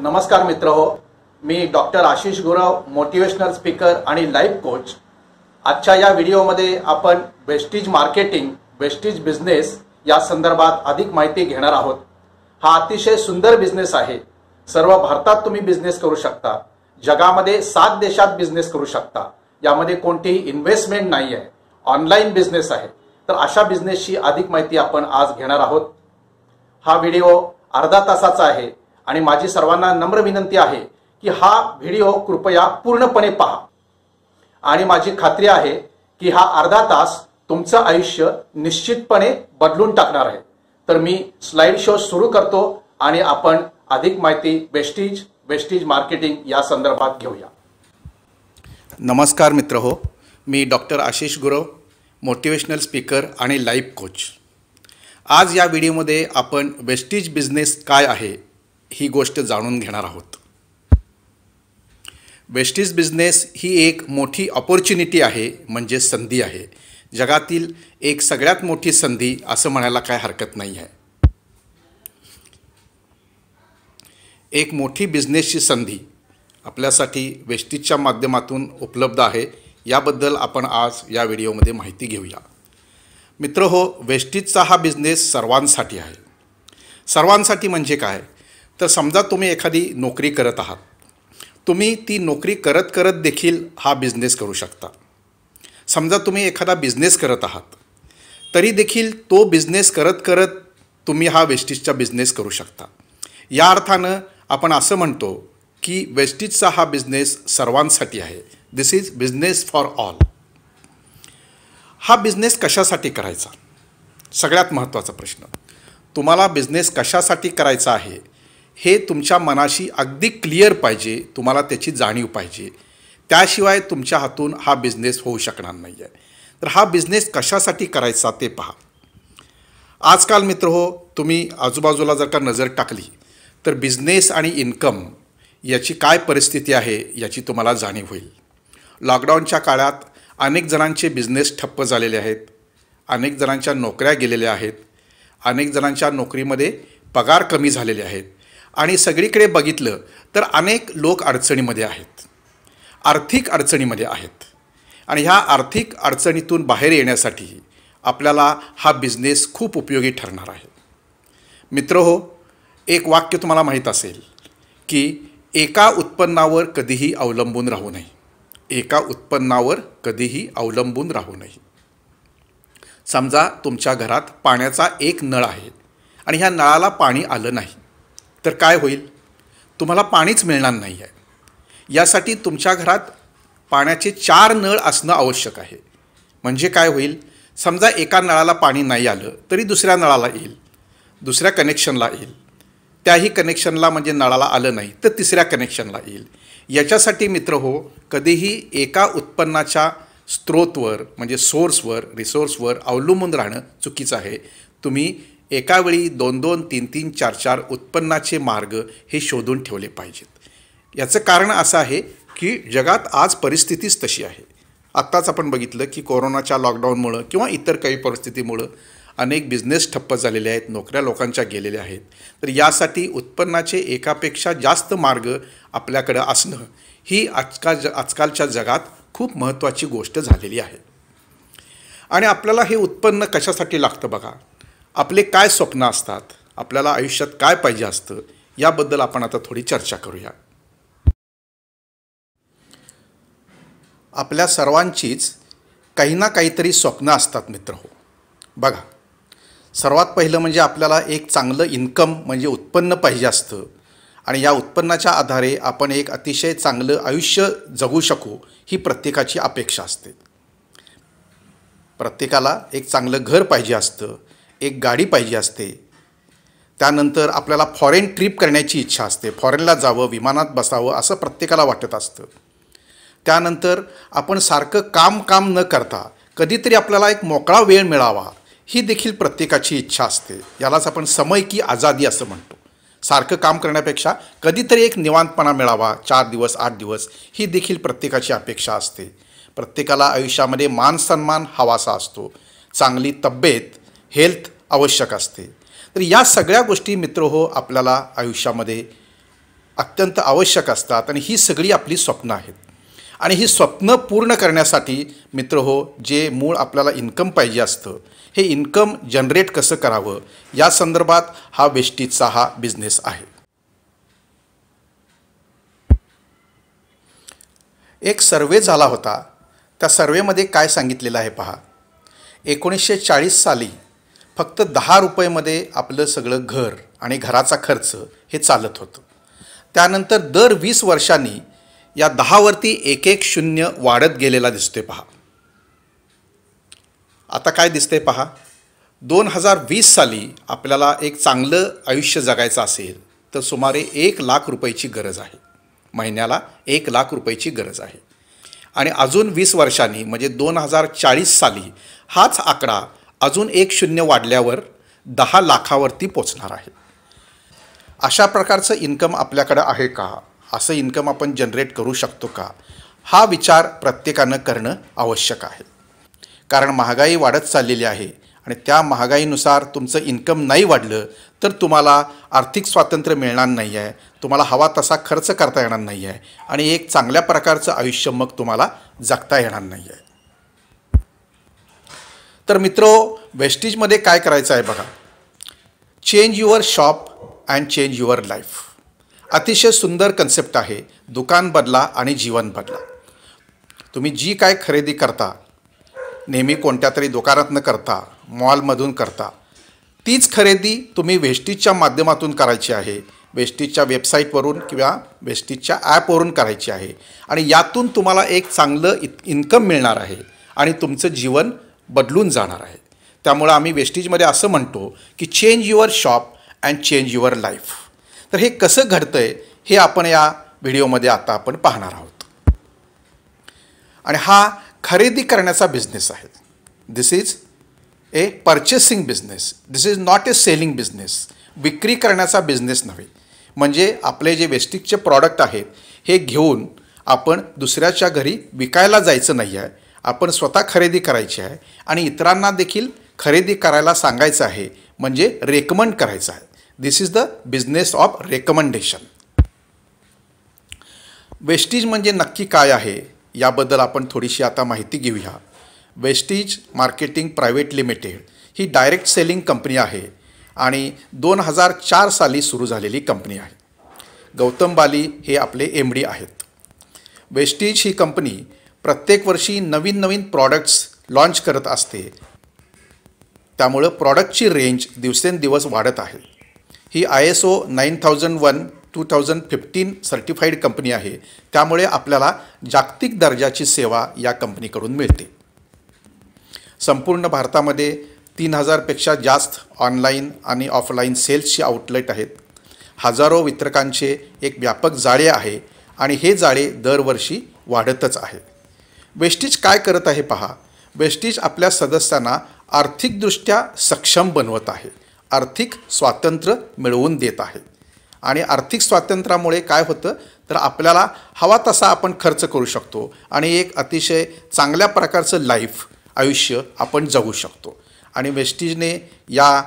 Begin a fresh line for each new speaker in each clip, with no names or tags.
नमस्कार मित्रहो, मी doctor Ashish Gurav, motivational speaker आणि लाईफ कोच। आजच्या या व्हिडिओमध्ये आपण वेस्टेज मार्केटिंग, वेस्टेज बिझनेस या संदर्भात अधिक माहिती घेणार आहोत। हा अतिशय सुंदर बिझनेस आहे। सर्व भारतात तुम्ही बिझनेस करू शकता। जगामध्ये 7 देशात बिझनेस करू शकता। यामध्ये कोणतीही इन्व्हेस्टमेंट नाही आहे, ऑनलाइन बिझनेस आहे। तर अशा बिझनेसची अधिक माहिती आपण आज घेणार आहोत। हा व्हिडिओ अर्धा तासाचा आहे आणि माझी सर्वांना नम्र विनंती आहे की हा व्हिडिओ कृपया पूर्णपणे पहा आणि माझी खात्री आहे की हा अर्धा तास तुमचं आयुष्य निश्चितपणे बदलून टाकणार आहे। तर मी स्लाइड शो सुरू करतो आणि आपण अधिक माहिती वेस्टेज मार्केटिंग या संदर्भात घेऊया। नमस्कार मित्रहो, मी doctor Ashish Gurav, motivational speaker आणि लाईफ कोच। आज या व्हिडिओमध्ये आपण वेस्टेज बिझनेस काय आहे ही गोष्ट जाणून घेणार आहोत। वेस्टेज बिझनेस ही एक मोठी अपॉर्च्युनिटी आहे, म्हणजे संधी आहे। जगातील एक सगळ्यात मोठी संधी असं म्हणायला काय हरकत नाही आहे। एक मोठी बिझनेसची संधी आपल्यासाठी वेस्टेजच्या माध्यमातून उपलब्ध आहे। याबद्दल आपण आज या व्हिडिओमध्ये माहिती घेऊया। मित्रहो, वेस्टेजचा हा बिझनेस सर्वांसाठी आहे। सर्वांसाठी म्हणजे काय? तर समजा तुम्ही एखादी नोकरी करत आहात, तुम्ही ती नोकरी करत करत देखील हा बिझनेस करू शकता। समजा तुम्ही एखादा बिझनेस करत आहात, तरी देखील तो बिझनेस करत करत तुम्ही हा वेस्टेजचा बिझनेस करू शकता। या अर्थानं आपण असं म्हणतो की वेस्टेजचा हा बिझनेस सर्वांसाठी आहे। This is business for all. हा बिझनेस कशासाठी करायचा? सगळ्यात महत्त्वाचा प्रश्न। तुम्हाला बिझनेस कशासाठी करायचा आहे हे तुमच्या मनाशी अगदी क्लिअर पाहिजे, तुम्हाला त्याची जाणीव पाहिजे। त्याशिवाय तुमच्या हातून हा बिझनेस होऊ शकणार नाही आहे। तर हा बिझनेस कशासाठी करायचा ते पहा। आजकाल मित्रहो, तुम्ही आजूबाजूला जर का नजर टाकली तर बिझनेस आणि इन्कम याची काय परिस्थिती आहे याची तुम्हाला जाणीव होईल। लॉकडाऊनच्या काळात अनेक जणांचे बिझनेस ठप्प झालेले आहेत, अनेक जणांच्या नोकऱ्या गेलेल्या आहेत, अनेक जणांच्या नोकरीमध्ये पगार कमी झालेले आहेत आणि सगळीकडे बघितलं तर अनेक लोक अडचणीमध्ये आहेत, आर्थिक अडचणीमध्ये आहेत। आणि ह्या आर्थिक अडचणीतून बाहेर येण्यासाठी आपल्याला हा बिझनेस खूप उपयोगी ठरणार आहे। मित्रहो, एक वाक्य तुम्हाला माहीत असेल की एका उत्पन्नावर कधीही अवलंबून राहू नये। एका उत्पन्नावर कधीही अवलंबून राहू नये। समजा तुमच्या घरात पाण्याचा एक नळ आहे आणि ह्या नळाला पाणी आलं नाही तर काय होईल? तुम्हाला पाणीच मिळणार नाही आहे। यासाठी तुमच्या घरात पाण्याचे 4 नळ असणं आवश्यक आहे। म्हणजे काय होईल? समजा एका नळाला पाणी नाही आलं तरी दुसऱ्या नळाला येईल, दुसऱ्या कनेक्शनला येईल, त्याही कनेक्शनला म्हणजे नळाला आलं नाही तर तिसऱ्या कनेक्शनला येईल। याच्यासाठी मित्रहो, कधीही एका उत्पन्नाच्या स्रोतवर म्हणजे सोर्सवर, रिसोर्सवर अवलंबून राहणं चुकीचं आहे। तुम्ही एका वेळी 2-2, 3-3, 4-4 उत्पन्नाचे मार्ग हे शोधून ठेवले पाहिजेत। याचं कारण असं आहे की जगात आज परिस्थितीच तशी आहे। आत्ताच आपण बघितलं की कोरोनाच्या लॉकडाऊनमुळं किंवा इतर काही परिस्थितीमुळं अनेक बिझनेस ठप्प झालेले आहेत, नोकऱ्या लोकांच्या गेलेल्या आहेत। तर यासाठी उत्पन्नाचे एकापेक्षा जास्त मार्ग आपल्याकडं असणं ही आजकालच्या जगात खूप महत्त्वाची गोष्ट झालेली आहे। आणि आपल्याला हे उत्पन्न कशासाठी लागतं बघा? आपले काय स्वप्न असतात, आपल्याला आयुष्यात काय पाहिजे असतं, याबद्दल आपण आता थोडी चर्चा करूया। आपल्या सर्वांचीच काही ना काहीतरी स्वप्न असतात मित्रहो। बघा, सर्वात पहिलं म्हणजे आपल्याला एक चांगलं इन्कम म्हणजे उत्पन्न पाहिजे असतं आणि या उत्पन्नाच्या आधारे आपण एक अतिशय चांगलं आयुष्य जगू शकू ही प्रत्येकाची अपेक्षा असते। प्रत्येकाला एक चांगलं घर पाहिजे असतं, एक गाडी पाहिजे असते। त्यानंतर आपल्याला फॉरेन ट्रिप करण्याची इच्छा असते, फॉरेनला जावं, विमानात बसावं असं प्रत्येकाला वाटत असतं। त्यानंतर आपण सारखं काम न करता कधीतरी आपल्याला एक मोकळा वेळ मिळावा ही देखील प्रत्येकाची इच्छा असते। यालाच आपण समय की आझादी असं म्हणतो। सारखं काम करण्यापेक्षा कधीतरी एक निवांतपणा मिळावा, 4 दिवस 8 दिवस, ही देखील प्रत्येकाची अपेक्षा असते। प्रत्येकाला आयुष्यामध्ये मान सन्मान हवासा असतो, चांगली तब्येत, हेल्थ आवश्यक असते। तर या सगळ्या गोष्टी मित्रहो आपल्याला आयुष्यामध्ये अत्यंत आवश्यक असतात आणि ही सगळी आपली स्वप्न आहेत. आणि ही स्वप्न पूर्ण करण्यासाठी मित्रहो, जे मूळ आपल्याला इन्कम पाहिजे असतं, हे इन्कम जनरेट कसं करावं या संदर्भात हा वेस्टीजचा हा बिझनेस आहे. एक सर्वे झाला होता. त्या सर्वेमध्ये काय सांगितलेलं आहे पहा. 1940 साली फक्त 10 रुपयेमध्ये आपलं सगळं घर आणि घराचा खर्च हे चालत होतं. त्यानंतर दर 20 वर्षांनी या 10वरती एक एक शून्य वाढत गेलेला दिसतोय पहा. आता काय दिसतंय पहा. 2020 साली आपल्याला एक चांगलं आयुष्य जगायचं असेल तर सुमारे 1 लाख रुपयाची गरज आहे. महिन्याला 1 लाख रुपयाची गरज आहे. आणि अजून 20 वर्षांनी म्हणजे 2040 साली हाच आकडा अजून एक शून्य वाढल्यावर 10 लाखावरती पोचणार आहे. अशा प्रकारचं इन्कम आपल्याकडं आहे का? असं इन्कम आपण जनरेट करू शकतो का? हा विचार प्रत्येकानं करणं आवश्यक आहे. कारण महागाई वाढत चाललेली आहे आणि त्या महागाईनुसार तुमचं इन्कम नाही वाढलं तर तुम्हाला आर्थिक स्वातंत्र्य मिळणार नाही आहे, तुम्हाला हवा तसा खर्च करता येणार नाही आहे आणि एक चांगल्या प्रकारचं आयुष्य मग तुम्हाला जगता येणार नाही आहे. तर मित्रो, वेस्टीजमध्ये काय करायचं आहे बघा. Change your shop and change your life. अतिशय सुंदर कन्सेप्ट आहे. दुकान बदला आणि जीवन बदला. तुम्ही जी काय खरेदी करता, नेहमी कोणत्या तरी दुकानातनं करता, मॉलमधून करता, तीच खरेदी तुम्ही वेस्टीजच्या माध्यमातून करायची आहे. वेस्टीजच्या वेबसाईटवरून किंवा वेस्टीजच्या ॲपवरून करायची आहे आणि यातून तुम्हाला एक चांगलं इन्कम मिळणार आहे आणि तुमचं जीवन बदलून जाणार आहे. त्यामुळं आम्ही वेस्टीजमध्ये असं म्हणतो की change your shop and change your life. तर हे कसं घडतं आहे हे आपण या व्हिडिओमध्ये आता आपण पाहणार आहोत. आणि हा खरेदी करण्याचा बिझनेस आहे. This is a purchasing business. This is not a selling business. विक्री करण्याचा बिझनेस नव्हे. म्हणजे आपले जे वेस्टीजचे प्रॉडक्ट आहेत हे घेऊन आपण दुसऱ्याच्या घरी विकायला जायचं नाही आहे. आपण स्वतः खरेदी करायची आहे आणि इतरांना देखील खरेदी करायला सांगायचं आहे, म्हणजे रेकमेंड करायचं आहे. This is the business of recommendation. Vestige म्हणजे नक्की काय आहे याबद्दल आपण थोडीशी आता माहिती घेऊया. वेस्टीज मार्केटिंग प्रायव्हेट लिमिटेड ही डायरेक्ट सेलिंग कंपनी आहे आणि 2004 साली सुरू झालेली कंपनी आहे. गौतम बाली हे आपले MD आहेत. वेस्टीज ही कंपनी प्रत्येक वर्षी नवीन नवीन प्रॉडक्ट्स लॉन्च करत असते. त्यामुळं प्रॉडक्टची रेंज दिवसेंदिवस वाढत आहे. ही ISO 9001:2015 सर्टिफाईड कंपनी आहे. त्यामुळे आपल्याला जागतिक दर्जाची सेवा या कंपनीकडून मिळते. संपूर्ण भारतामध्ये 3000पेक्षा जास्त ऑनलाईन आणि ऑफलाईन सेल्सचे आउटलेट आहेत. हजारो वितरकांचे एक व्यापक जाळे आहे आणि हे जाळे दरवर्षी वाढतच आहे. वेस्टीज काय करत आहे पहा. वेस्टीज आपल्या सदस्यांना आर्थिकदृष्ट्या सक्षम बनवत आहे. आर्थिक स्वातंत्र्य मिळवून देत आहे. आणि आर्थिक स्वातंत्र्यामुळे काय होतं तर आपल्याला हवा तसा आपण खर्च करू शकतो आणि एक अतिशय चांगल्या प्रकारचं लाईफ आयुष्य आपण जगू शकतो. आणि वेस्टीजने या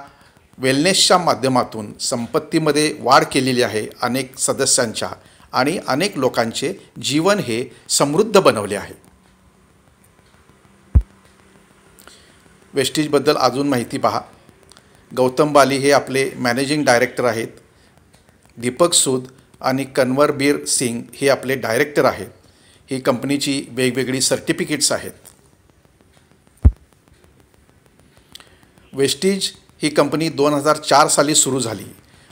वेलनेसच्या माध्यमातून संपत्तीमध्ये वाढ केलेली आहे. अनेक सदस्यांच्या आणि अनेक लोकांचे जीवन हे समृद्ध बनवले आहे. वेस्टीजबद्दल अजून माहिती पहा. गौतम बाली हे आपले मॅनेजिंग डायरेक्टर आहेत. दीपक सूद आणि कन्वरबीर सिंग हे आपले डायरेक्टर आहेत. ही कंपनीची वेगवेगळी सर्टिफिकेट्स आहेत. वेस्टीज ही कंपनी 2004 साली सुरू झाली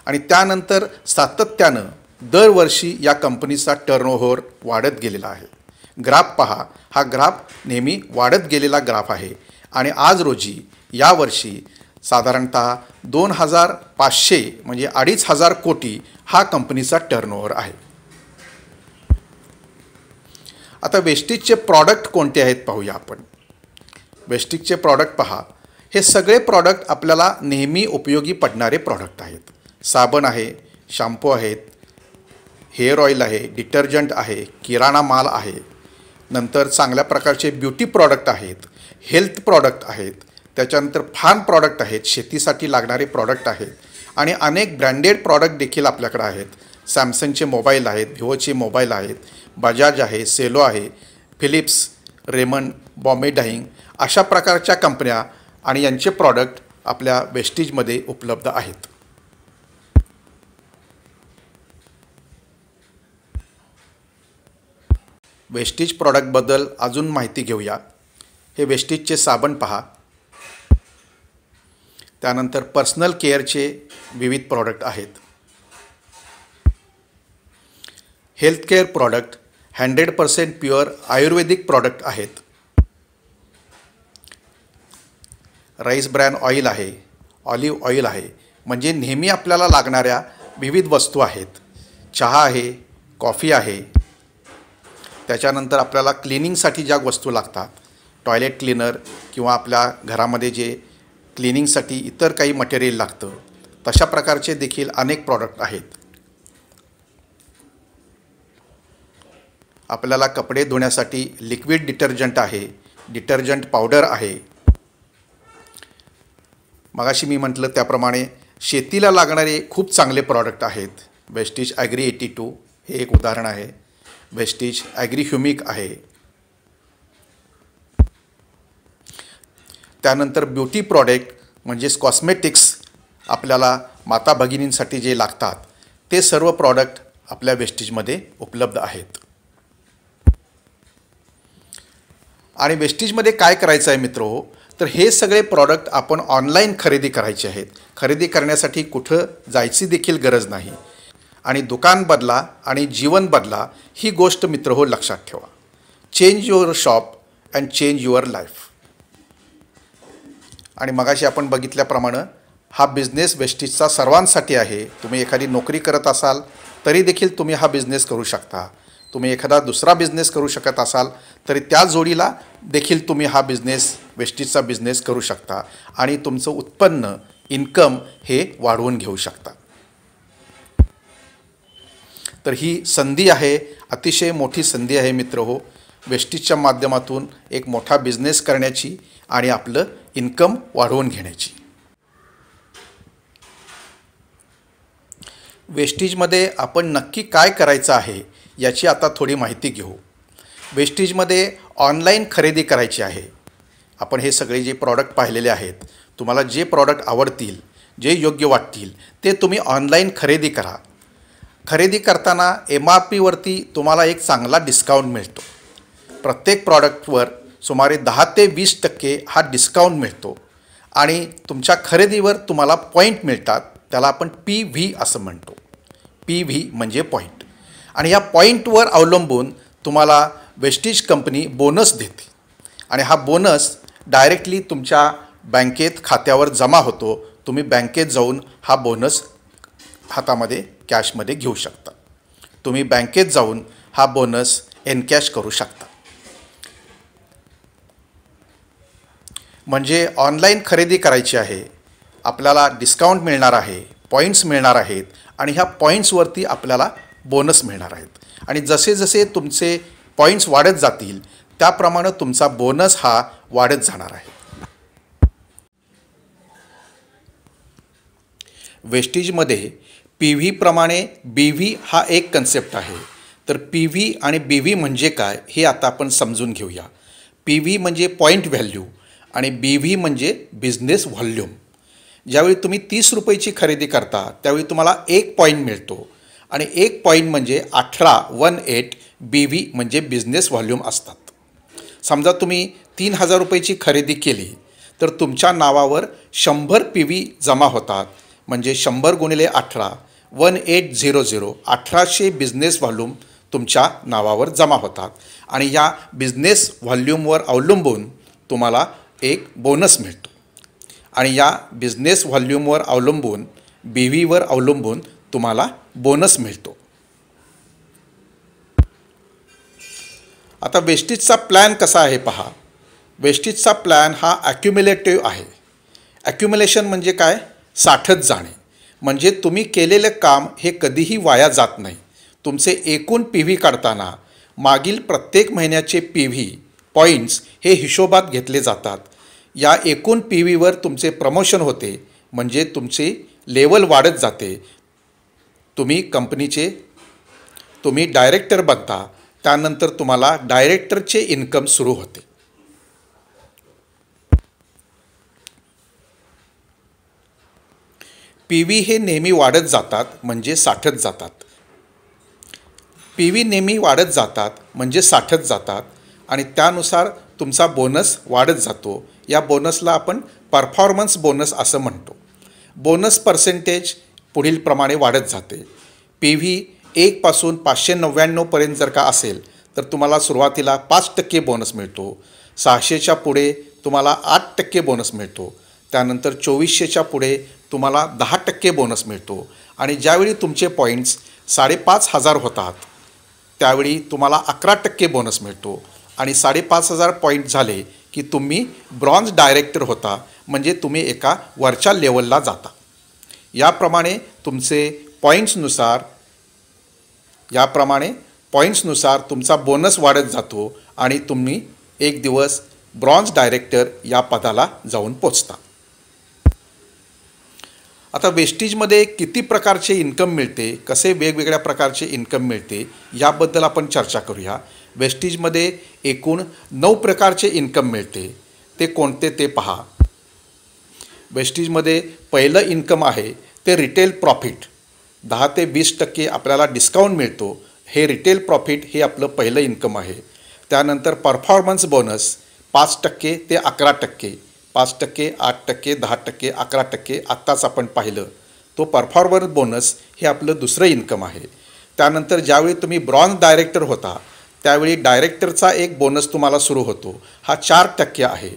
आणि त्यानंतर सातत्यानं दरवर्षी या कंपनीचा टर्नओव्हर वाढत गेलेला आहे. ग्राफ पहा. हा ग्राफ नेहमी वाढत गेलेला ग्राफ आहे आणि आज रोजी यावर्षी साधारणतः 2500 म्हणजे 2500 कोटी हा कंपनीचा टर्नओव्हर आहे. आता वेस्टीजचे प्रॉडक्ट कोणते आहेत पाहूया आपण. वेस्टीजचे प्रॉडक्ट पहा. हे सगळे प्रॉडक्ट आपल्याला नेहमी उपयोगी पडणारे प्रॉडक्ट आहेत. साबण आहे, शॅम्पू आहेत, हेअर ऑइल आहे, डिटर्जंट आहे, किराणा माल आहे, नंतर चांगल्या प्रकारचे ब्युटी प्रॉडक्ट आहेत, हेल्थ प्रॉडक्ट आहेत, त्याच्यानंतर फार्म प्रॉडक्ट आहेत, शेतीसाठी लागणारे प्रॉडक्ट आहेत आणि अनेक ब्रँडेड प्रॉडक्ट देखील आपल्याकडे आहेत. सॅमसंगचे मोबाईल आहेत, विवोचे मोबाईल आहेत, बजाज आहे, सेलो आहे, फिलिप्स, रेमंड, बॉम्बे डाईंग अशा प्रकारच्या कंपन्या आणि यांचे प्रॉडक्ट आपल्या वेस्टीजमध्ये उपलब्ध आहेत. वेस्टीज प्रॉडक्टबद्दल अजून माहिती घेऊया. हे वेस्टीजचे साबण पहा. त्यानंतर पर्सनल केअरचे विविध प्रॉडक्ट आहेत. हेल्थ केअर प्रॉडक्ट 100% प्युअर आयुर्वेदिक प्रॉडक्ट आहेत. राईस ब्रॅन ऑइल आहे, ऑलिव्ह ऑइल आहे, म्हणजे नेहमी आपल्याला लागणाऱ्या विविध वस्तू आहेत. चहा आहे, कॉफी आहे. त्याच्यानंतर आपल्याला क्लिनिंगसाठी ज्या वस्तू लागतात, टॉयलेट क्लीनर किंवा आपल्या घरामध्ये जे क्लिनिंगसाठी इतर काही मटेरियल लागतं, तशा प्रकारचे देखील अनेक प्रॉडक्ट आहेत. आपल्याला कपडे धुण्यासाठी लिक्विड डिटर्जंट आहे, डिटर्जंट पावडर आहे. मगाशी मी म्हटलं त्याप्रमाणे शेतीला लागणारे खूप चांगले प्रॉडक्ट आहेत. वेस्टीज ॲग्री 82 हे एक उदाहरण आहे. वेस्टीज ॲग्री ह्युमिक आहे. त्यानंतर ब्युटी प्रॉडक्ट म्हणजेच कॉस्मेटिक्स आपल्याला माता भगिनींसाठी जे लागतात ते सर्व प्रॉडक्ट आपल्या वेस्टीजमध्ये उपलब्ध आहेत. आणि वेस्टीजमध्ये काय करायचं आहे मित्रहो, तर हे सगळे प्रॉडक्ट आपण ऑनलाईन खरेदी करायचे आहेत. खरेदी करण्यासाठी कुठं जायची देखील गरज नाही. आणि दुकान बदला आणि जीवन बदला ही गोष्ट मित्रहो लक्षात ठेवा. Change your shop and change your life. आणि मगाशी आपण बघितल्याप्रमाणे हा बिझनेस वेस्टीजचा सर्वांसाठी आहे. तुम्ही एखादी नोकरी करत असाल तरी देखील तुम्ही हा बिझनेस करू शकता. तुम्ही एखादा दुसरा बिझनेस करू शकत असाल तरी त्या जोडीला देखील तुम्ही हा बिझनेस वेस्टीजचा बिझनेस करू शकता आणि तुमचं उत्पन्न इन्कम हे वाढवून घेऊ शकता. तर ही संधी आहे, अतिशय मोठी संधी आहे मित्रहो, वेस्टीजच्या माध्यमातून एक मोठा बिझनेस करण्याची आणि आपलं इन्कम वाढवून घेण्याची. वेस्टीजमध्ये आपण नक्की काय करायचं आहे याची आता थोडी माहिती घेऊ. वेस्टीजमध्ये ऑनलाईन खरेदी करायची आहे. आपण हे सगळे जे प्रॉडक्ट पाहिलेले आहेत, तुम्हाला जे प्रॉडक्ट आवडतील, जे योग्य वाटतील ते तुम्ही ऑनलाईन खरेदी करा. खरेदी करताना MRPवरती तुम्हाला एक चांगला डिस्काउंट मिळतो. प्रत्येक प्रॉडक्टवर सुमारे 10 ते 20% हा डिस्काउंट मिळतो. आणि तुमच्या खरेदीवर तुम्हाला पॉईंट मिळतात. त्याला आपण PV असं म्हणतो. PV म्हणजे पॉईंट. आणि ह्या पॉईंटवर अवलंबून तुम्हाला वेस्टीज कंपनी बोनस देते. आणि हा बोनस डायरेक्टली तुमच्या बँकेत खात्यावर जमा होतो. तुम्ही बँकेत जाऊन हा बोनस हातामध्ये कॅशमध्ये घेऊ शकता. तुम्ही बँकेत जाऊन हा बोनस एनकॅश करू शकता. म्हणजे ऑनलाईन खरेदी करायची आहे, आपल्याला डिस्काउंट मिळणार आहे, पॉईंट्स मिळणार आहेत आणि ह्या पॉईंट्सवरती आपल्याला बोनस मिळणार आहेत. आणि जसे जसे तुमचे पॉईंट्स वाढत जातील त्याप्रमाणे तुमचा बोनस हा वाढत जाणार आहे. वेस्टीजमध्ये PV प्रमाणे BV हा एक कन्सेप्ट आहे. तर PV आणि BV म्हणजे काय हे आता आपण समजून घेऊया. PV म्हणजे पॉईंट व्हॅल्यू आणि BV म्हणजे बिझनेस व्हॉल्यूम. ज्यावेळी तुम्ही 30 रुपयाची खरेदी करता त्यावेळी तुम्हाला 1 पॉईंट मिळतो. आणि 1 पॉईंट म्हणजे 18 BV म्हणजे बिझनेस व्हॉल्यूम असतात. समजा तुम्ही 3000 रुपयाची खरेदी केली तर तुमच्या नावावर 100 PV जमा होतात. म्हणजे 100 गुणिले 18 1800 1800 बिझनेस व्हॉल्यूम तुमच्या नावावर जमा होतात. आणि या बिझनेस व्हॉल्यूमवर अवलंबून तुम्हाला एक बोनस मिळतो. आणि या बिझनेस व्हॉल्यूमवर अवलंबून BVवर अवलंबून तुम्हाला बोनस मिळतो. आता वेस्टीजचा प्लॅन कसा आहे पहा. वेस्टीजचा प्लॅन हा ॲक्युम्युलेटिव्ह आहे. ॲक्युम्युलेशन म्हणजे काय, साठत जाणे. म्हणजे तुम्ही केलेलं काम हे कधीही वाया जात नाही. तुमचे एकूण PV काढताना मागील प्रत्येक महिन्याचे PV पॉईंट्स हे हिशोबात घेतले जातात. या एकूण PVवर तुमचे प्रमोशन होते. म्हणजे तुमची लेवल वाढत जाते. तुम्ही डायरेक्टर बनता, त्यानंतर तुम्हाला डायरेक्टरचे इन्कम सुरू होते. PV हे नेहमी वाढत जातात म्हणजे साठत जातात. PV नेहमी वाढत जातात म्हणजे साठत जातात आणि त्यानुसार तुमचा बोनस वाढत जातो. या बोनसला आपण परफॉर्मन्स बोनस असं म्हणतो. बोनस पर्सेंटेज पुढील प्रमाणे वाढत जाते. PV 1 पासून 599 पर्यंत जर का असेल तर तुम्हाला सुरुवातीला 5% बोनस मिळतो. 600च्या पुढे तुम्हाला 8% बोनस मिळतो. त्यानंतर 2400च्या पुढे तुम्हाला 10% बोनस मिळतो आणि ज्यावेळी तुमचे पॉईंट्स 5,500 होतात त्यावेळी तुम्हाला 11% बोनस मिळतो आणि 5,500 पॉईंट झाले की तुम्ही ब्रॉन्झ डायरेक्टर होता, म्हणजे तुम्ही एका वरच्या लेवलला जाता. याप्रमाणे तुमचे पॉईंट्सनुसार तुमचा बोनस वाढत जातो आणि तुम्ही एक दिवस ब्रॉन्झ डायरेक्टर या पदाला जाऊन पोचता. आता वेस्टेजमध्ये किती प्रकारचे इन्कम मिळते, कसे वेगवेगळ्या प्रकारचे इन्कम मिळते याबद्दल आपण चर्चा करूया. वेस्टेजमध्ये एकूण 9 प्रकारचे इन्कम मिळते. ते कोणते ते पहा. वेस्टेजमध्ये पहिलं इन्कम आहे ते रिटेल प्रॉफिट. 10 ते 20% आपल्याला डिस्काउंट मिळतो. हे रिटेल प्रॉफिट हे आपलं पहिलं इन्कम आहे. त्यानंतर परफॉर्मन्स बोनस 5% ते 11%, 5%, 8%, 10%, 11%. आत्ताच आपण पाहिलं तो परफॉर्मन्स बोनस हे आपलं दुसरं इन्कम आहे. त्यानंतर ज्यावेळी तुम्ही ब्रॉन्झ डायरेक्टर होता त्यावेळी डायरेक्टरचा एक बोनस तुम्हाला सुरू होतो, हा 4% आहे.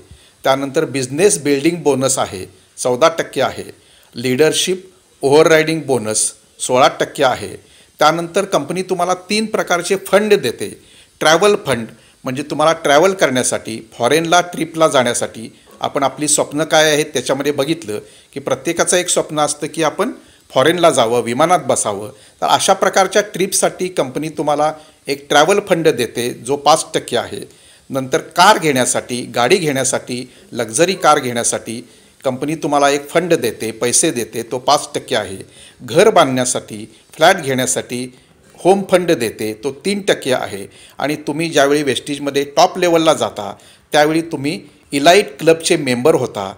त्यानंतर बिझनेस बिल्डिंग बोनस आहे 14% आहे. लीडरशिप ओव्हररायडिंग बोनस 16% आहे. त्यानंतर कंपनी तुम्हाला 3 प्रकारचे फंड देते. ट्रॅव्हल फंड म्हणजे तुम्हाला ट्रॅव्हल करण्यासाठी, फॉरेनला ट्रिपला जाण्यासाठी. आपण आपली स्वप्न काय आहेत त्याच्यामध्ये बघितलं की प्रत्येकाचं एक स्वप्न असतं की आपण फॉरेनला जावं, विमानात बसावं. तर अशा प्रकारच्या ट्रिपसाठी कंपनी तुम्हाला एक ट्रॅव्हल फंड देते जो 5% आहे. नंतर कार घेण्यासाठी, गाडी घेण्यासाठी, लक्झरी कार घेण्यासाठी कंपनी तुम्हाला एक फंड देते, पैसे देते, तो 5% आहे. घर बांधण्यासाठी, फ्लॅट घेण्यासाठी होम फंड देते, तो 3% आहे. आणि तुम्ही ज्यावेळी वेस्टेजमध्ये टॉप लेवलला जाता त्यावेळी तुम्ही इलाइट क्लबचे मेंबर होता,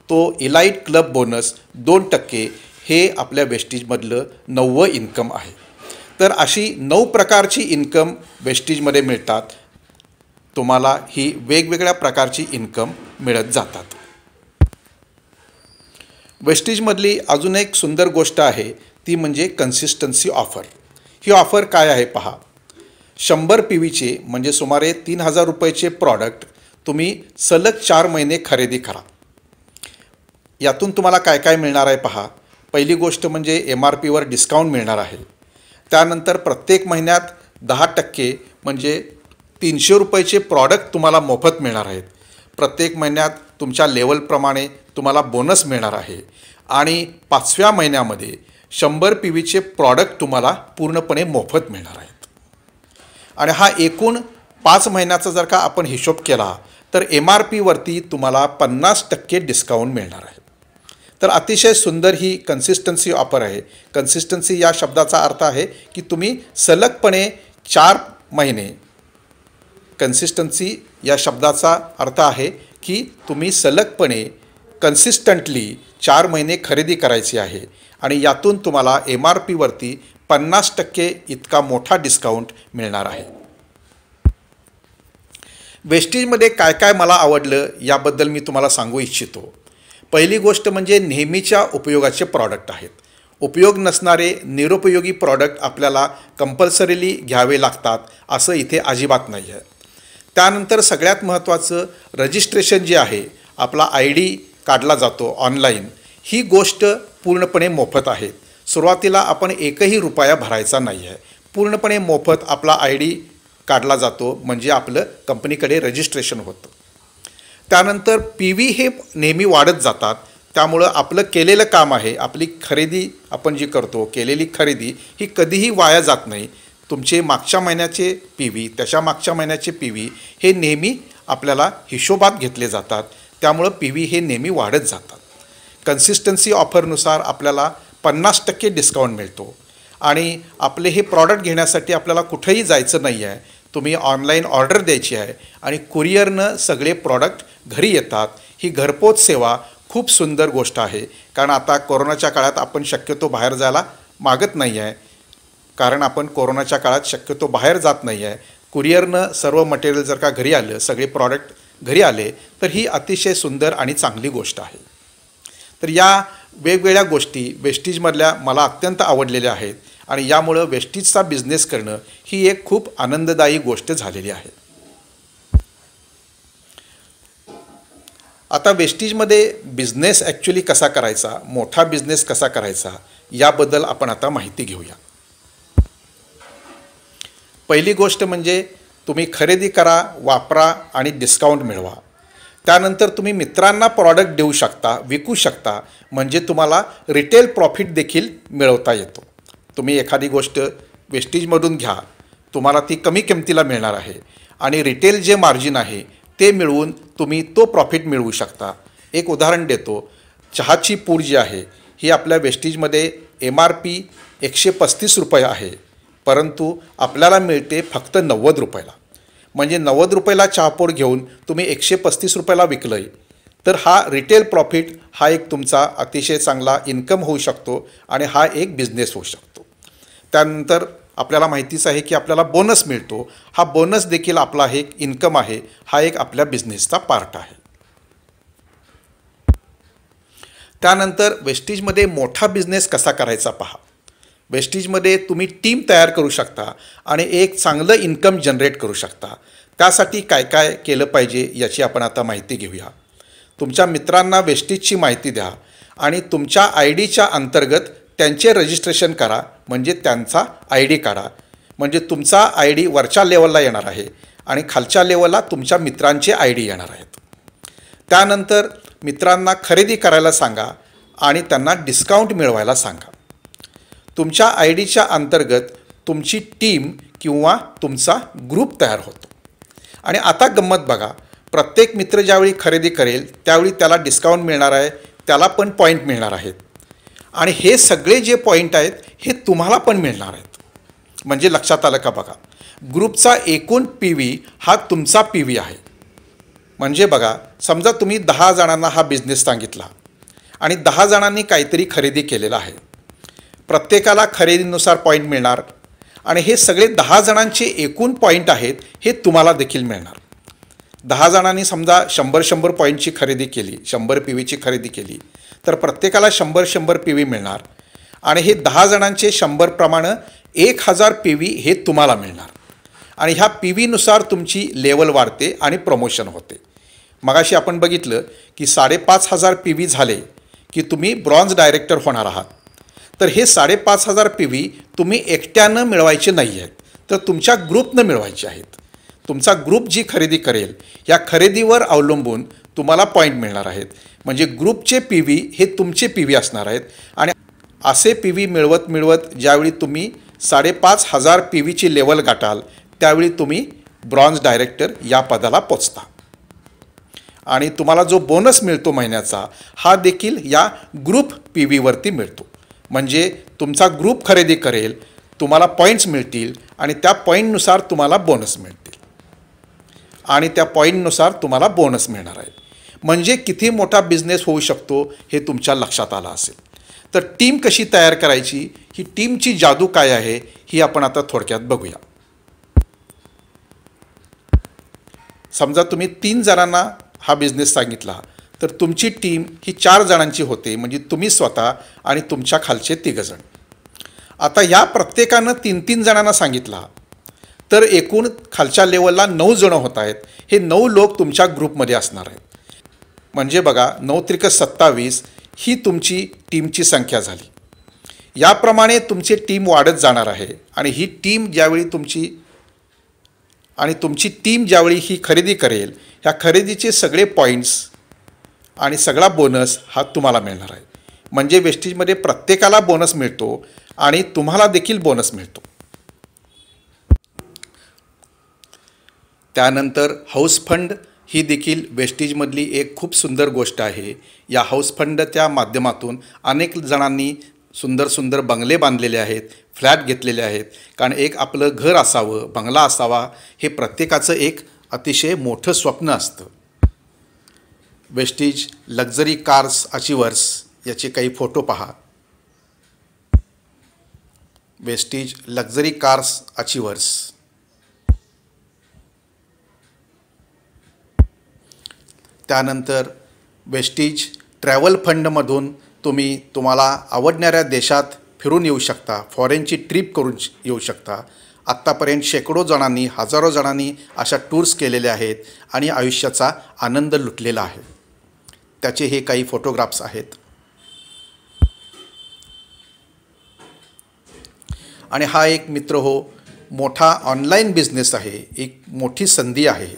तो इलाइट क्लब बोनस 2%. हे आपल्या वेस्टेजमधलं 9वं इन्कम आहे. तर अशी 9 प्रकारची इन्कम वेस्टेजमध्ये मिळतात. तुम्हाला ही वेगवेगळ्या प्रकारची इन्कम मिळत जातात. वेस्टेजमधली अजून एक सुंदर गोष्ट आहे ती म्हणजे कन्सिस्टन्सी ऑफर. ही ऑफर काय आहे पहा. 100 PVचे म्हणजे सुमारे 3,000 रुपयाचे प्रॉडक्ट तुम्ही सलग 4 महिने खरेदी करा. यातून तुम्हाला काय काय मिळणार आहे पहा. पहिली गोष्ट म्हणजे MRPवर डिस्काउंट मिळणार आहे. त्यानंतर प्रत्येक महिन्यात 10% म्हणजे 300 रुपयाचे प्रॉडक्ट तुम्हाला मोफत मिळणार आहेत. प्रत्येक महिन्यात तुमच्या लेवलप्रमाणे तुम्हाला बोनस मिळणार आहे. आणि 5व्या महिन्यामध्ये 100 PVचे प्रॉडक्ट तुम्हाला पूर्णपणे मोफत मिळणार आहेत. आणि हा एकूण 5 महिन्याचा जर का आपण हिशोब केला तर MRPवरती तुम्हाला 50% डिस्काउंट मिळणार आहे. तर अतिशय सुंदर ही कन्सिस्टन्सी ऑफर आहे. कन्सिस्टन्सी या शब्दाचा अर्थ आहे की तुम्ही सलगपणे 4 महिने, कन्सिस्टन्सी या शब्दाचा अर्थ आहे की तुम्ही सलगपणे कन्सिस्टंटली 4 महिने खरेदी करायची आहे आणि यातून तुम्हाला MRPवरती 50% इतका मोठा डिस्काउंट मिळणार आहे. वेस्टेजमध्ये काय काय मला आवडलं याबद्दल मी तुम्हाला सांगू इच्छितो. पहिली गोष्ट म्हणजे नेहमीच्या उपयोगाचे प्रॉडक्ट आहेत. उपयोग नसणारे निरुपयोगी प्रॉडक्ट आपल्याला कंपल्सरीली घ्यावे लागतात असं इथे अजिबात नाही आहे. त्यानंतर सगळ्यात महत्त्वाचं रजिस्ट्रेशन जे आहे, आपला ID काढला जातो ऑनलाईन, ही गोष्ट पूर्णपणे मोफत आहे. सुरुवातीला आपण एकही रुपया भरायचा नाही आहे. पूर्णपणे मोफत आपला ID काढला जातो म्हणजे आपलं कंपनीकडे रजिस्ट्रेशन होतं. त्यानंतर PV हे नेहमी वाढत जातात. त्यामुळं आपलं केलेलं काम आहे, आपली खरेदी आपण जी करतो, केलेली खरेदी ही कधीही वाया जात नाही. तुमचे मागच्या महिन्याचे PV, त्याच्या मागच्या महिन्याचे PV हे नेहमी आपल्याला हिशोबात घेतले जातात. त्यामुळं PV हे नेहमी वाढत जातात. कन्सिस्टन्सी ऑफरनुसार आपल्याला 50% डिस्काउंट मिळतो. आणि आपले हे प्रॉडक्ट घेण्यासाठी आपल्याला कुठेही जायचं नाही आहे. तुम्ही ऑनलाईन ऑर्डर द्यायची आहे आणि कुरिअरनं सगळे प्रॉडक्ट घरी येतात. ही घरपोच सेवा खूप सुंदर गोष्ट आहे. कारण आता कोरोनाच्या काळात आपण शक्यतो बाहेर जायला मागत नाही आहे. कारण आपण कोरोनाच्या काळात शक्यतो बाहेर जात नाही आहे. कुरिअरनं सर्व मटेरियल जर का घरी आलं, सगळे प्रॉडक्ट घरी आले, तर ही अतिशय सुंदर आणि चांगली गोष्ट आहे. तर या वेगवेगळ्या गोष्टी वेस्टीजमधल्या मला अत्यंत आवडलेल्या आहेत आणि यामुळं वेस्टीजचा बिझनेस करणं ही एक खूप आनंददायी गोष्ट झालेली आहे. आता वेस्टीजमध्ये बिझनेस ॲक्च्युली कसा करायचा, मोठा बिझनेस कसा करायचा याबद्दल आपण आता माहिती घेऊया. पहिली गोष्ट म्हणजे तुम्ही खरेदी करा, वापरा आणि डिस्काउंट मिळवा. त्यानंतर तुम्ही मित्रांना प्रॉडक्ट देऊ शकता, विकू शकता, म्हणजे तुम्हाला रिटेल प्रॉफिट देखील मिळवता येतो. तुम्ही एखादी गोष्ट वेस्टीजमधून घ्या, तुम्हाला ती कमी किमतीला मिळणार आहे आणि रिटेल जे मार्जिन आहे ते मिळवून तुम्ही तो प्रॉफिट मिळवू शकता. एक उदाहरण देतो. चहाची पूड जी आहे ही आपल्या वेस्टीजमध्ये MRP 135 रुपये आहे, परंतु आपल्याला मिळते फक्त 90 रुपयाला. म्हणजे 90 रुपयाला चहापूड घेऊन तुम्ही 135 रुपयाला विकलं आहे, तर हा रिटेल प्रॉफिट हा एक तुमचा अतिशय चांगला इन्कम होऊ शकतो आणि हा एक बिझनेस होऊ शकतो. त्यानंतर आपल्याला माहितीच आहे की आपल्याला बोनस मिळतो. हा बोनस देखील आपला एक इन्कम आहे, हा एक आपल्या बिझनेसचा पार्ट आहे. त्यानंतर वेस्टीजमध्ये मोठा बिझनेस कसा करायचा पहा. वेस्टीजमध्ये तुम्ही टीम तयार करू शकता आणि एक चांगलं इन्कम जनरेट करू शकता. त्यासाठी काय काय केलं पाहिजे याची आपण आता माहिती घेऊया. तुमच्या मित्रांना वेस्टीजची माहिती द्या आणि तुमच्या ID अंतर्गत त्यांचे रजिस्ट्रेशन करा, म्हणजे त्यांचा ID काढा. म्हणजे तुमचा ID वरच्या लेवलला येणार आहे आणि खालच्या लेवलला तुमच्या मित्रांचे ID येणार आहेत. त्यानंतर मित्रांना खरेदी करायला सांगा आणि त्यांना डिस्काउंट मिळवायला सांगा. तुमच्या IDच्या अंतर्गत तुमची टीम किंवा तुमचा ग्रुप तयार होतो. आणि आता गंमत बघा, प्रत्येक मित्र ज्यावेळी खरेदी करेल त्यावेळी त्याला डिस्काउंट मिळणार आहे, त्याला पण पॉईंट मिळणार आहेत आणि हे सगळे जे पॉईंट आहेत हे तुम्हाला पण मिळणार आहेत. म्हणजे लक्षात आलं का बघा, ग्रुपचा एकूण PV हा तुमचा PV आहे. म्हणजे बघा, समजा तुम्ही 10 जणांना हा बिझनेस सांगितला आणि 10 जणांनी काहीतरी खरेदी केलेला आहे. प्रत्येकाला खरेदीनुसार पॉईंट मिळणार आणि हे सगळे 10 जणांचे एकूण पॉईंट आहेत हे तुम्हाला देखील मिळणार. 10 जणांनी समजा 100 पॉईंटची खरेदी केली, 100 PVची खरेदी केली, तर प्रत्येकाला 100 PV मिळणार आणि हे 10 जणांचे 100 प्रमाणे 1000 PV हे तुम्हाला मिळणार. आणि ह्या PVनुसार तुमची लेवल वाढते आणि प्रमोशन होते. मगाशी आपण बघितलं की 5500 PV झाले की तुम्ही ब्रॉन्झ डायरेक्टर होणार आहात. तर हे 5500 PV तुम्ही एकट्यानं मिळवायचे नाही आहेत, तर तुमच्या ग्रुपनं मिळवायचे आहेत. तुमचा ग्रुप जी खरेदी करेल या खरेदीवर अवलंबून तुम्हाला पॉईंट मिळणार आहेत. म्हणजे ग्रुपचे PV हे तुमचे PV असणार आहेत आणि असे PV मिळवत मिळवत ज्यावेळी तुम्ही 5500 PVची लेवल गाठाल त्यावेळी तुम्ही ब्रॉन्झ डायरेक्टर या पदाला पोचता. आणि तुम्हाला जो बोनस मिळतो महिन्याचा हा देखील या ग्रुप PVवरती मिळतो. म्हणजे तुमचा ग्रुप खरेदी करेल, तुम्हाला पॉईंट्स मिळतील आणि त्या पॉईंटनुसार तुम्हाला बोनस मिळतील आणि त्या पॉईंटनुसार तुम्हाला बोनस मिळणार आहे. म्हणजे किती मोठा बिझनेस होऊ शकतो हे तुमच्या लक्षात आलं असेल. तर टीम कशी तयार करायची, ही टीमची जादू काय आहे ही आपण आता थोडक्यात बघूया. समजा तुम्ही 3 जणांना हा बिझनेस सांगितला, तर तुमची टीम ही 4 जणांची होते. म्हणजे तुम्ही स्वतः आणि तुमच्या खालचे 3 जण. आता ह्या प्रत्येकानं 3-3 जणांना सांगितला, तर एकूण खालच्या लेवलला 9 जण होत आहेत. हे 9 लोक तुमच्या ग्रुपमध्ये असणार आहेत. म्हणजे बघा, 9 त्रिक 27 ही तुमची टीमची संख्या झाली. याप्रमाणे तुमची टीम वाढत जाणार आहे आणि ही टीम ज्यावेळी तुमची टीम ज्यावेळी ही खरेदी करेल, ह्या खरेदीचे सगळे पॉईंट्स आणि सगळा बोनस हा तुम्हाला मिळणार आहे. म्हणजे वेस्टीजमध्ये प्रत्येकाला बोनस मिळतो आणि तुम्हाला देखील बोनस मिळतो. त्यानंतर हाऊस फंड ही देखील वेस्टीजमधली एक खूप सुंदर गोष्ट आहे. या हाऊस फंडच्या माध्यमातून अनेक जणांनी सुंदर सुंदर बंगले बांधलेले आहेत, फ्लॅट घेतलेले आहेत. कारण एक आपलं घर असावं, बंगला असावा, हे प्रत्येकाचं एक अतिशय मोठं स्वप्न असतं. वेस्टीज लक्झरी कार्स अचिव्हर्स याचे काही फोटो पहा. Vestige luxury cars achievers. त्यानंतर वेस्टीज ट्रॅव्हल फंडमधून तुम्हाला आवडणाऱ्या देशात फिरून येऊ शकता, फॉरेनची ट्रिप करून येऊ शकता. आत्तापर्यंत शेकडो जणांनी, हजारो जणांनी अशा टूर्स केलेल्या आहेत आणि आयुष्याचा आनंद लुटलेला आहे. त्याचे हे काही फोटोग्राफ्स आहेत. आणि हा एक मित्र हो मोठा ऑनलाईन बिझनेस आहे, एक मोठी संधी आहे.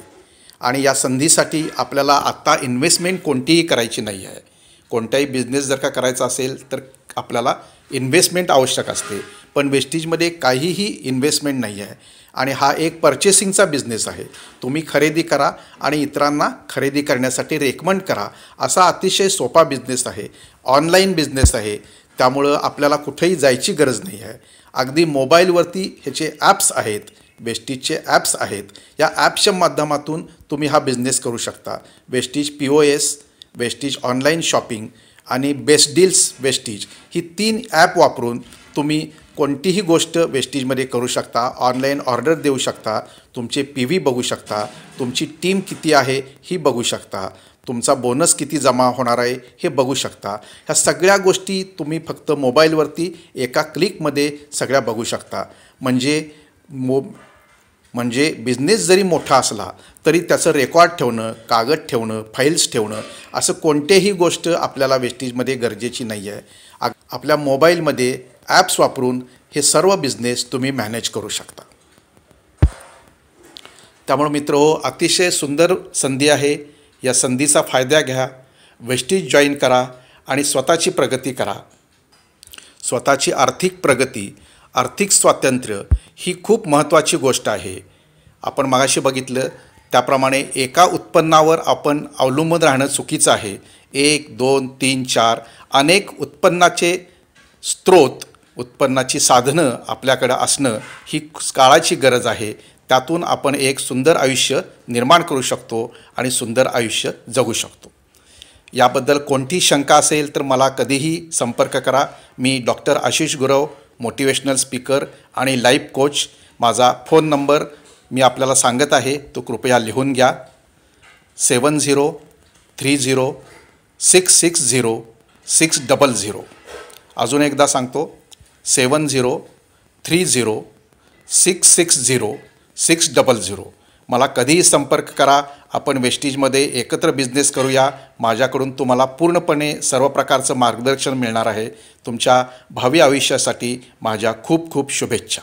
आणि या संधीसाठी आपल्याला आत्ता इन्व्हेस्टमेंट कोणतीही करायची नाही आहे. कोणताही बिझनेस जर का करायचा असेल तर आपल्याला इन्व्हेस्टमेंट आवश्यक असते, पण वेस्टीजमध्ये काहीही इन्व्हेस्टमेंट नाही आहे. आणि हा एक पर्चेसिंगचा बिझनेस आहे. तुम्ही खरेदी करा आणि इतरांना खरेदी करण्यासाठी रेकमेंड करा. असा अतिशय सोपा बिझनेस आहे, ऑनलाईन बिझनेस आहे. त्यामुळं आपल्याला कुठेही जायची गरज नाही आहे. अगदी मोबाईलवरती ह्याचे ॲप्स आहेत, वेस्टीजचे ॲप्स आहेत. या ॲप्सच्या माध्यमातून तुम्ही हा बिझनेस करू शकता. Vestige POS, Vestige online shopping आणि बेस्ट डील्स वेस्टीज ही 3 ॲप वापरून तुम्ही कोणतीही गोष्ट वेस्टीजमध्ये करू शकता. ऑनलाईन ऑर्डर देऊ शकता, तुमचे PV बघू शकता, तुमची टीम किती आहे ही बघू शकता, तुमचा बोनस किती जमा होणार आहे हे बघू शकता. ह्या सगळ्या गोष्टी तुम्ही फक्त मोबाईलवरती एका क्लिकमध्ये सगळ्या बघू शकता. म्हणजे बिझनेस जरी मोठा असला तरी त्याचं रेकॉर्ड ठेवणं, कागद ठेवणं, फाईल्स ठेवणं असं कोणतेही गोष्ट आपल्याला वेस्टीजमध्ये गरजेची नाही आहे. आपल्या मोबाईलमध्ये ॲप्स वापरून हे सर्व बिझनेस तुम्ही मॅनेज करू शकता. त्यामुळे मित्रहो, अतिशय सुंदर संधी आहे. या संधीचा फायदा घ्या, वेस्टीज जॉईन करा आणि स्वतःची प्रगती करा. स्वतःची आर्थिक प्रगती, आर्थिक स्वातंत्र्य ही खूप महत्त्वाची गोष्ट आहे. आपण मगाशी बघितलं त्याप्रमाणे एका उत्पन्नावर आपण अवलंबून राहणं चुकीचं आहे. 1, 2, 3, 4 अनेक उत्पन्नाचे स्रोत, उत्पन्नाची साधनं आपल्याकडं असणं ही काळाची गरज आहे. त्यातून आपण एक सुंदर आयुष्य निर्माण करू शकतो आणि सुंदर आयुष्य जगू शकतो. याबद्दल कोणती शंका असेल तर मला कधीही संपर्क करा. मी doctor Ashish Gurav, motivational speaker आणि लाईफ कोच. माझा फोन नंबर मी आपल्याला सांगत आहे, तो कृपया लिहून घ्या. 7030660600. अजून एकदा सांगतो, 7030660600. मला कधीही संपर्क करा. आपण वेस्टीजमध्ये एकत्र बिझनेस करूया. माझ्याकडून तुम्हाला पूर्णपणे सर्व प्रकारचं मार्गदर्शन मिळणार आहे. तुमच्या भावी आयुष्यासाठी माझ्या खूप खूप शुभेच्छा.